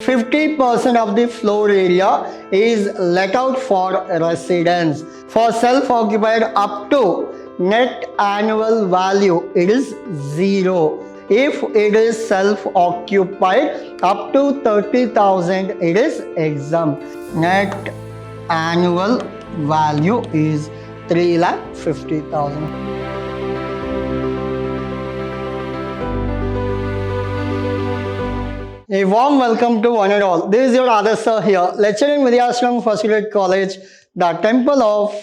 50% of the floor area is let out for residence. For self-occupied up to net annual value it is 0. If it is self-occupied up to 30,000 it is exempt. Net annual value is 3,50,000. A warm welcome to one and all. This is your ALsir here, lecturer in Vidhyaashram First Grade College, the Temple of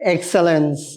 Excellence.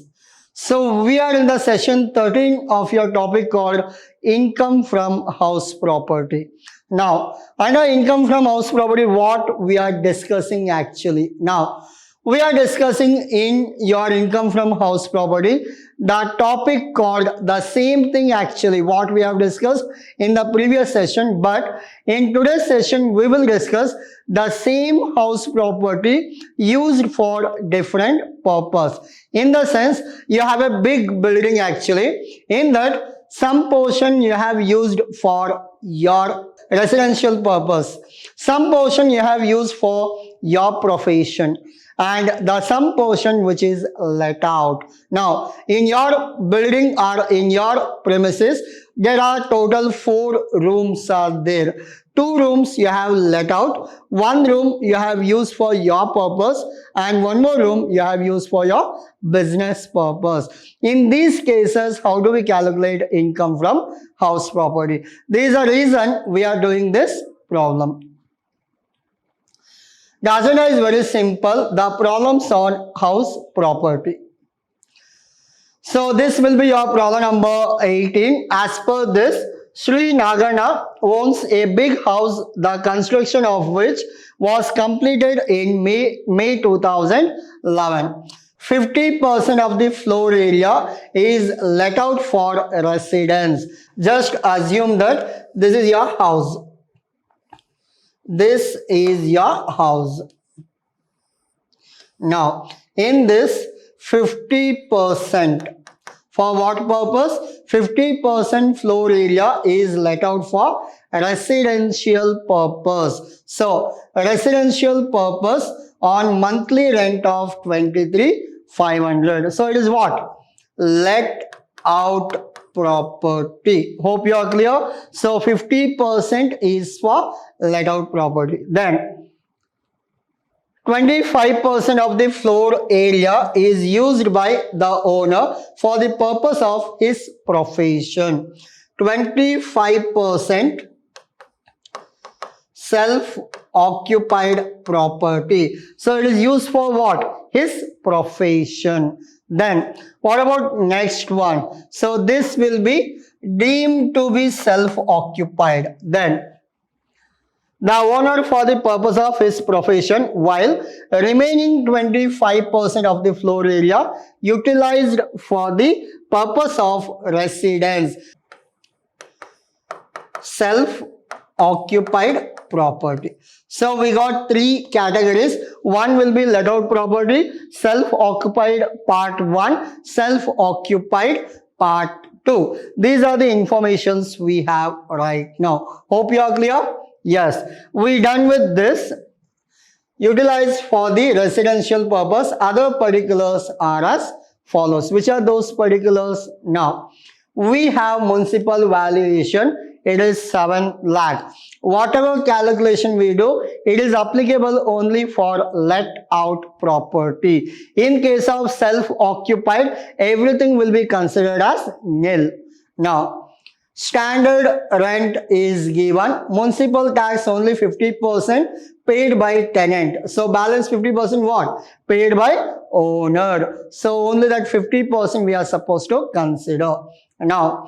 So we are in the session 13 of your topic called income from house property. Now, under income from house property, what we are discussing actually? Now, we are discussing in your income from house property the topic called the same thing actually what we have discussed in the previous session, but in today's session we will discuss the same house property used for different purpose. In the sense, you have a big building actually, in that some portion you have used for your residential purpose, some portion you have used for your profession, and the some portion which is let out. Now, in your building or in your premises, there are total 4 rooms are there. 2 rooms you have let out, 1 room you have used for your purpose, and 1 more room you have used for your business purpose. In these cases, how do we calculate income from house property? There is a reason we are doing this problem. The agenda is very simple. The problems on house property. So this will be your problem number 18. As per this, Sri Nagana owns a big house, the construction of which was completed in May 2011. 50% of the floor area is let out for residence. Just assume that this is your house. This is your house. Now, in this 50%, for what purpose? 50% floor area is let out for residential purpose. So, residential purpose on monthly rent of 23,500. So, it is what? Let out property. Hope you are clear. So 50% is for let out property. Then 25% of the floor area is used by the owner for the purpose of his profession. 25% self-occupied property. So it is used for what? His profession. Then what about next one? So this will be deemed to be self-occupied. Then the owner for the purpose of his profession, while remaining 25% of the floor area utilized for the purpose of residence. Self-occupied property. So we got 3 categories. One will be let out property, self-occupied part 1, self-occupied part 2. These are the informations we have right now. Hope you are clear? Yes. We done with this. Utilized for the residential purpose. Other particulars are as follows. Which are those particulars? Now, we have municipal valuation. It is 7 lakh. Whatever calculation we do, it is applicable only for let out property. In case of self-occupied, everything will be considered as nil. Now, standard rent is given. Municipal tax only 50% paid by tenant. So balance 50% what? Paid by owner. So only that 50% we are supposed to consider. Now,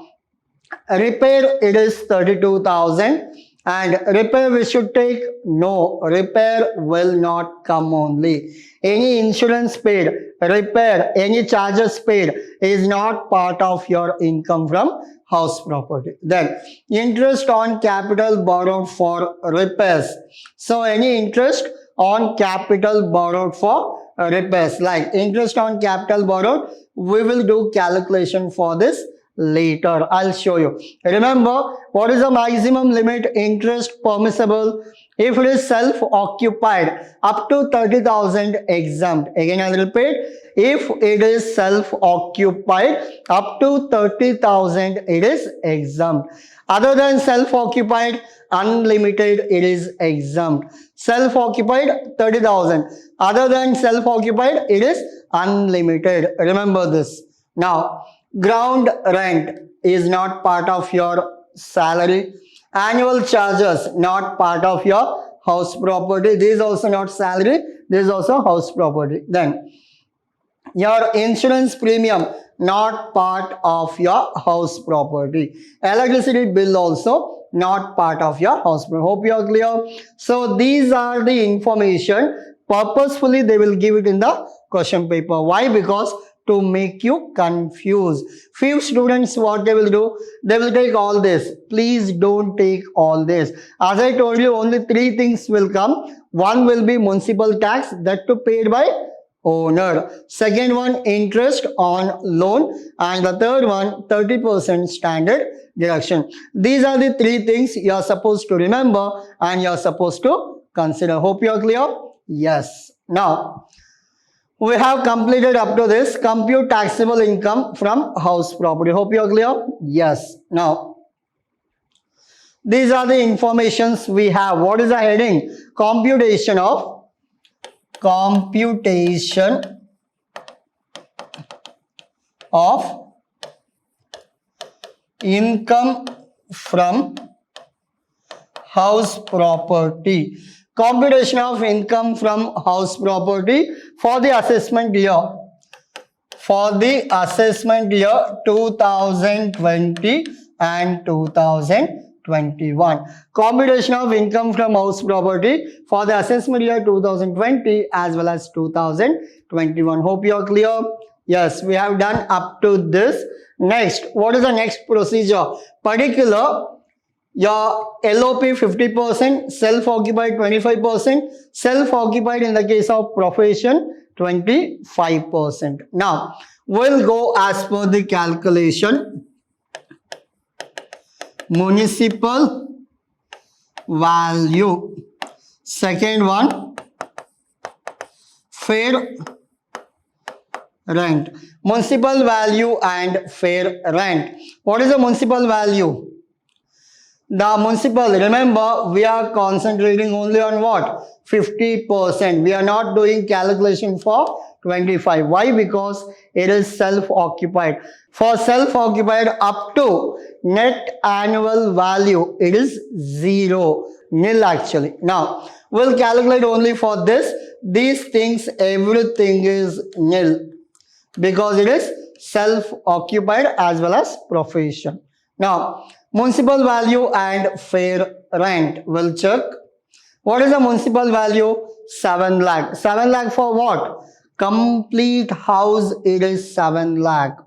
repair it is 32,000, and repair we should take? No, repair will not come only. Any insurance paid, repair, any charges paid is not part of your income from house property. Then interest on capital borrowed for repairs. So any interest on capital borrowed for repairs, like interest on capital borrowed, we will do calculation for this later. I'll show you. Remember, what is the maximum limit interest permissible? If it is self-occupied, up to 30,000 exempt. Again, I'll repeat. If it is self-occupied, up to 30,000 it is exempt. Other than self-occupied, unlimited it is exempt. Self-occupied 30,000. Other than self-occupied it is unlimited. Remember this. Now, ground rent is not part of your salary. Annual charges not part of your house property. This is also not salary. This is also house property. Then your insurance premium not part of your house property. Electricity bill also not part of your house property. Hope you are clear. So these are the information. Purposefully they will give it in the question paper. Why? Because to make you confused. Few students, what they will do, they will take all this. Please don't take all this. As I told you, only 3 things will come. One will be municipal tax, that to paid by owner. Second one, interest on loan. And the third one, 30% standard deduction. These are the 3 things you are supposed to remember and you are supposed to consider. Hope you are clear? Yes. Now, we have completed up to this. Compute taxable income from house property. Hope you are clear? Yes. Now, these are the informations we have. What is the heading? Computation of income from house property. Computation of income from house property for the assessment year. For the assessment year 2020 and 2021. Computation of income from house property for the assessment year 2020 as well as 2021. Hope you are clear. Yes, we have done up to this. Next, what is the next procedure? Particular, your LOP 50%, self-occupied 25%, self-occupied in the case of profession 25%. Now, we'll go as per the calculation. Municipal value. Second one, fair rent. Municipal value and fair rent. What is the municipal value? The municipal, remember, we are concentrating only on what? 50%. We are not doing calculation for 25. Why? Because it is self-occupied. For self-occupied, up to net annual value, it is 0. Nil actually. Now, we'll calculate only for this. These things, everything is nil. Because it is self-occupied as well as profession. Now, municipal value and fair rent. We'll check. What is the municipal value? 7 lakh. 7 lakh for what? Complete house, it is 7 lakh.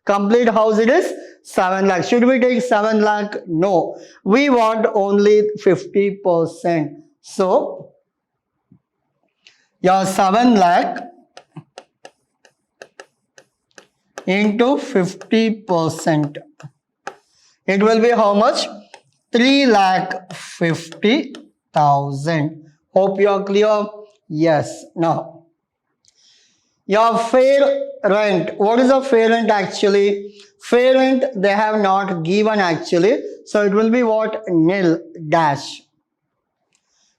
Complete house, it is 7 lakh. Should we take 7 lakh? No. We want only 50%. So, your 7 lakh into 50%. It will be how much? 3,50,000. Hope you are clear. Yes. Now, your fair rent. What is a fair rent actually? Fair rent they have not given actually. So it will be what? Nil dash.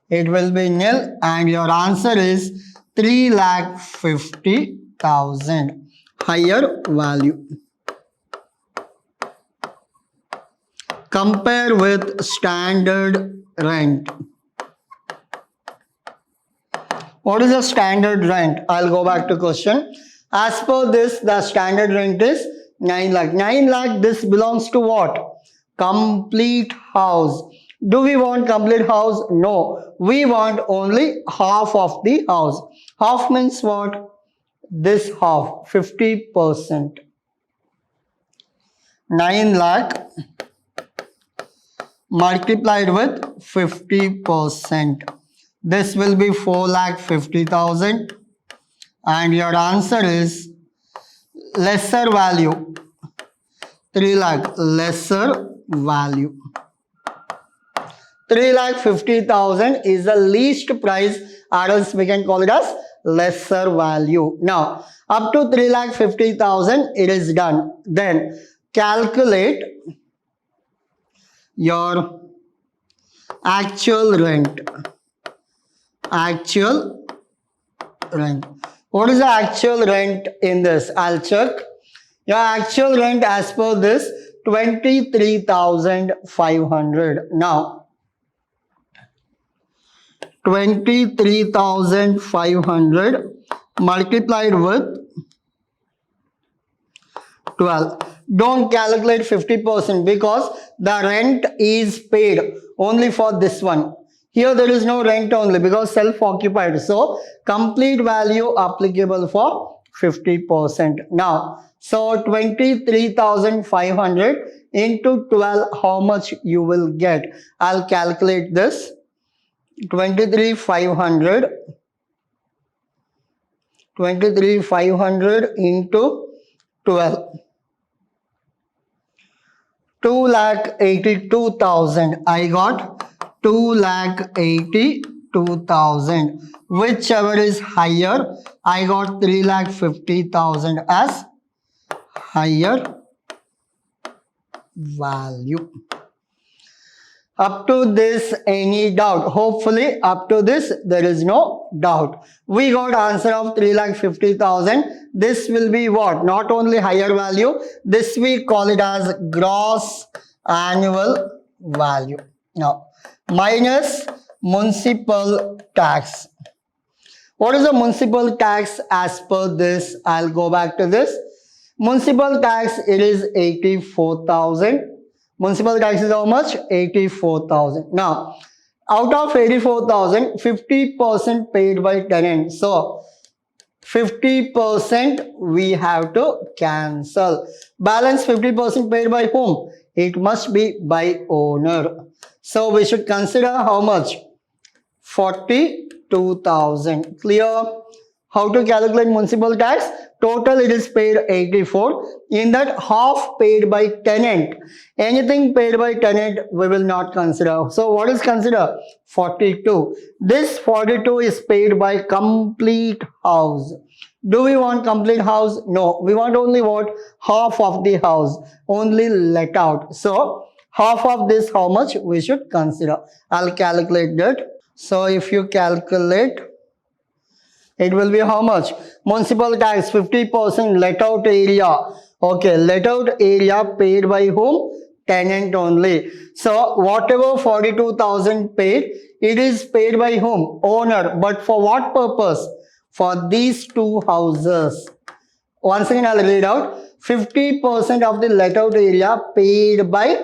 It will be nil and your answer is 3,50,000. Higher value. Compare with standard rent. What is the standard rent? I'll go back to question. As per this, the standard rent is 9 lakh. 9 lakh, this belongs to what? Complete house. Do we want complete house? No. We want only half of the house. Half means what? This half, 50%. 9 lakh multiplied with 50%. This will be 4,50,000 and your answer is lesser value 3 lakh lesser value. 3,50,000 is the least price, or else we can call it as lesser value. Now, up to 3,50,000 it is done. Then calculate your actual rent. Actual rent. What is the actual rent in this? I'll check. Your actual rent as per this 23,500. Now, 23,500 multiplied with 12. Don't calculate 50% because the rent is paid only for this one. Here there is no rent only because self-occupied. So complete value applicable for 50%. Now, so 23,500 into 12, how much you will get? I'll calculate this. 23,500 into 12, 2,82,000. I got 2,82,000. Whichever is higher, I got 3,50,000 as higher value. Up to this, any doubt? Hopefully, up to this, there is no doubt. We got answer of 3,50,000. This will be what? Not only higher value, this we call it as gross annual value. Now, minus municipal tax. What is the municipal tax as per this? I'll go back to this. Municipal tax, it is 84,000. Municipal tax is how much? 84,000. Now, out of 84,000, 50% paid by tenant. So, 50% we have to cancel. Balance 50% paid by whom? It must be by owner. So, we should consider how much? 42,000. Clear? How to calculate municipal tax? Total it is paid 84. In that, half paid by tenant. Anything paid by tenant we will not consider. So what is considered? 42. This 42 is paid by complete house. Do we want complete house? No. We want only what? Half of the house. Only let out. So half of this, how much we should consider? I'll calculate that. So if you calculate, it will be how much? Municipal tax 50% let out area. Okay, let out area paid by whom? Tenant only. So whatever 42,000 paid, it is paid by whom? Owner. But for what purpose? For these two houses. Once again I'll read out. 50% of the let out area paid by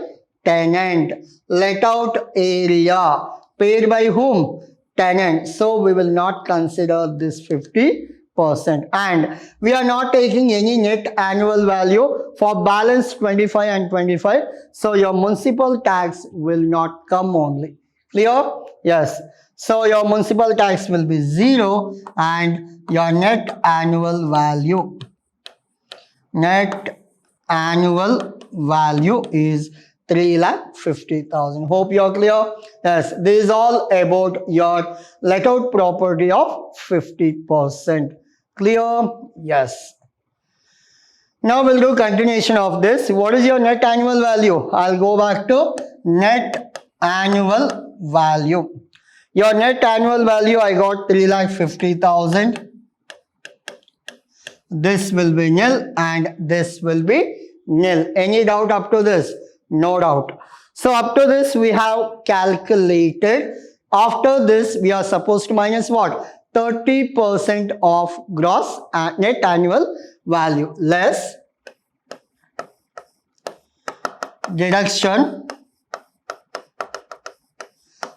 tenant. Let out area paid by whom? Tenant. So we will not consider this 50%, and we are not taking any net annual value for balance 25 and 25. So your municipal tax will not come only. Clear? Yes. So your municipal tax will be 0 and your net annual value. Net annual value is 3,50,000. Hope you are clear. Yes, this is all about your let out property of 50%. Clear? Yes. Now we'll do continuation of this. What is your net annual value? I'll go back to net annual value. Your net annual value, I got 3,50,000. This will be nil and this will be nil. Any doubt up to this? No doubt. So up to this we have calculated. After this we are supposed to minus what? 30% of gross net annual value less deduction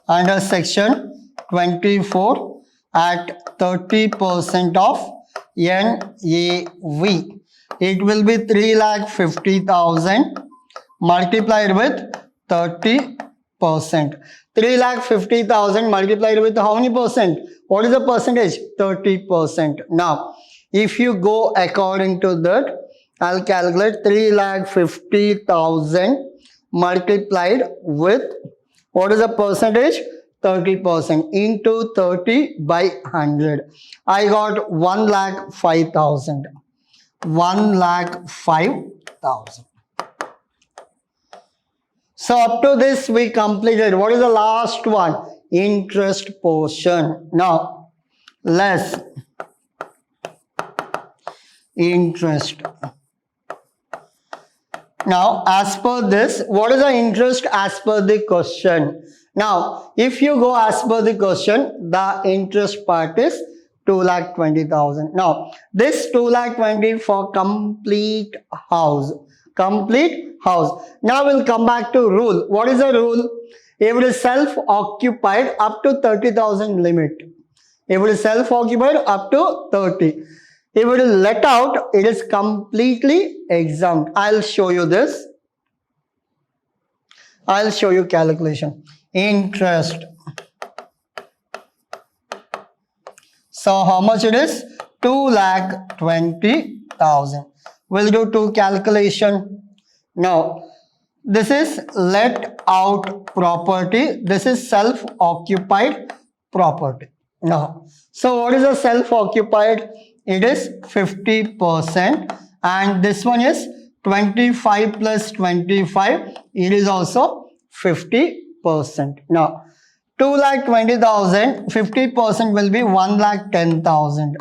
under section 24 at 30% of NAV. It will be 3,50,000 multiplied with 30%. 3,50,000 multiplied with how many percent? What is the percentage? 30%. Now, if you go according to that, I'll calculate 3,50,000 multiplied with, what is the percentage? 30% into 30 by 100. I got 1,05,000. 1,05,000. So up to this we completed. What is the last one? Interest portion. Now less interest. Now as per this, what is the interest as per the question? Now if you go as per the question, the interest part is 2,20,000. Now this 2,20,000 for complete house. Complete house. Now we'll come back to rule. What is the rule? If it is self-occupied up to 30,000 limit. If it is self-occupied up to 30. If it is let out, it is completely exempt. I'll show you this. I'll show you calculation. Interest. So how much it is? 2,20,000. We'll do two calculation. Now this is let out property. This is self-occupied property. Now, so what is a self-occupied? It is 50%, and this one is 25 plus 25. It is also 50%. Now 2,20,000, 50% will be 1,10,000.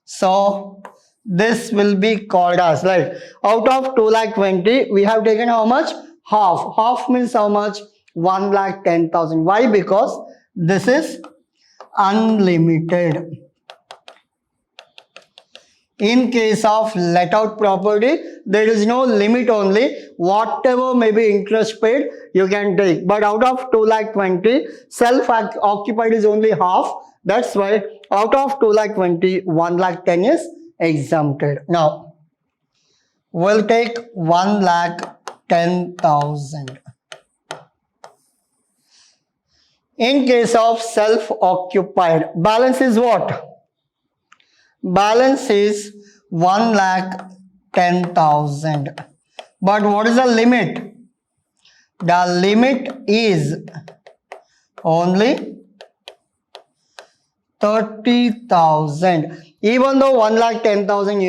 So this will be called as, like, out of 2,20,000 we have taken how much? Half. Half means how much? 1,10,000. Why? Because this is unlimited. In case of let out property, there is no limit, only whatever may be interest paid you can take. But out of 2,20,000, self-occupied is only half. That's why out of 2,20,000, 1,10,000 is exempted. Now we'll take 1,10,000. In case of self-occupied, balance is what? Balance is 1,10,000. But what is the limit? The limit is only 30,000. Even though 1,10,000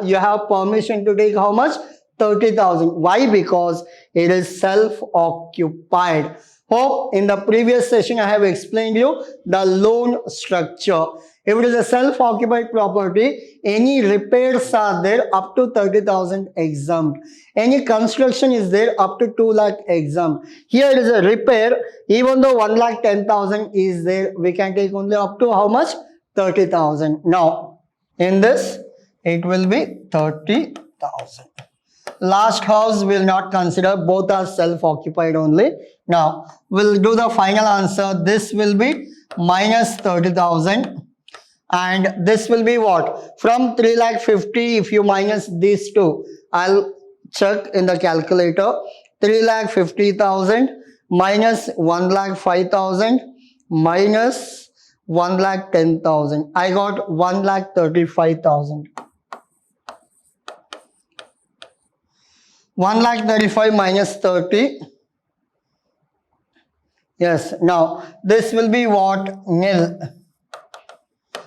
you have permission to take how much? 30,000. Why? Because it is self-occupied. Hope in the previous session I have explained you the loan structure. If it is a self-occupied property, any repairs are there up to 30,000 exempt. Any construction is there up to 2 lakh exempt. Here it is a repair. Even though 1,10,000 is there, we can take only up to how much? 30,000. Now in this it will be 30,000. Last house will not consider, both are self-occupied only. Now we'll do the final answer. This will be minus 30,000, and this will be what? From 3,50,000, if you minus these two, I'll check in the calculator. 3,50,000 minus 1,05,000 minus 1,10,000. I got 1,35,000. 1,35,000 minus 30. Yes, now this will be what? Nil.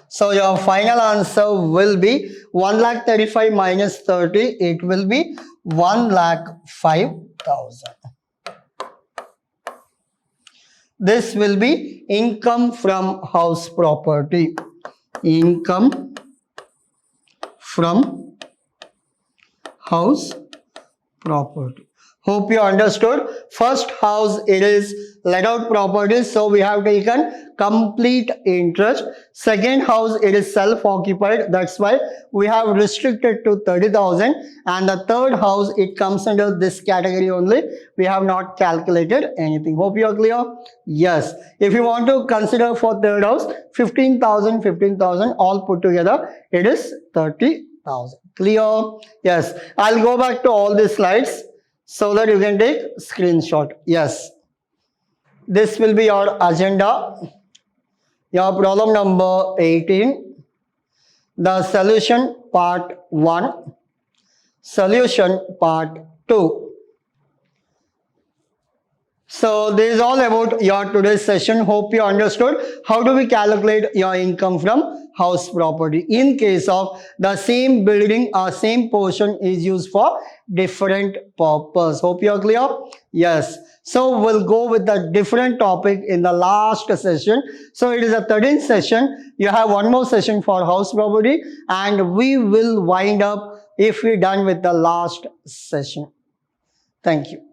So your final answer will be 1,35,000 minus 30. It will be 1,05,000. This will be income from house property. Income from house property. Hope you understood. First house, it is let out property, so we have taken complete interest. Second house, it is self-occupied, that's why we have restricted to 30,000. And the third house, it comes under this category only. We have not calculated anything. Hope you are clear. Yes, if you want to consider for third house, 15,000, 15,000 all put together, it is 30,000. Clear? Yes, I'll go back to all these slides so that you can take screenshot. Yes, this will be your agenda. Your problem number 18, the solution part 1. Solution part 2. So this is all about your today's session. Hope you understood how do we calculate your income from house property in case of the same building or same portion is used for different purpose. Hope you are clear. Yes. So we'll go with the different topic in the last session. So it is a 13th session. You have one more session for house property and we will wind up if we're done with the last session. Thank you.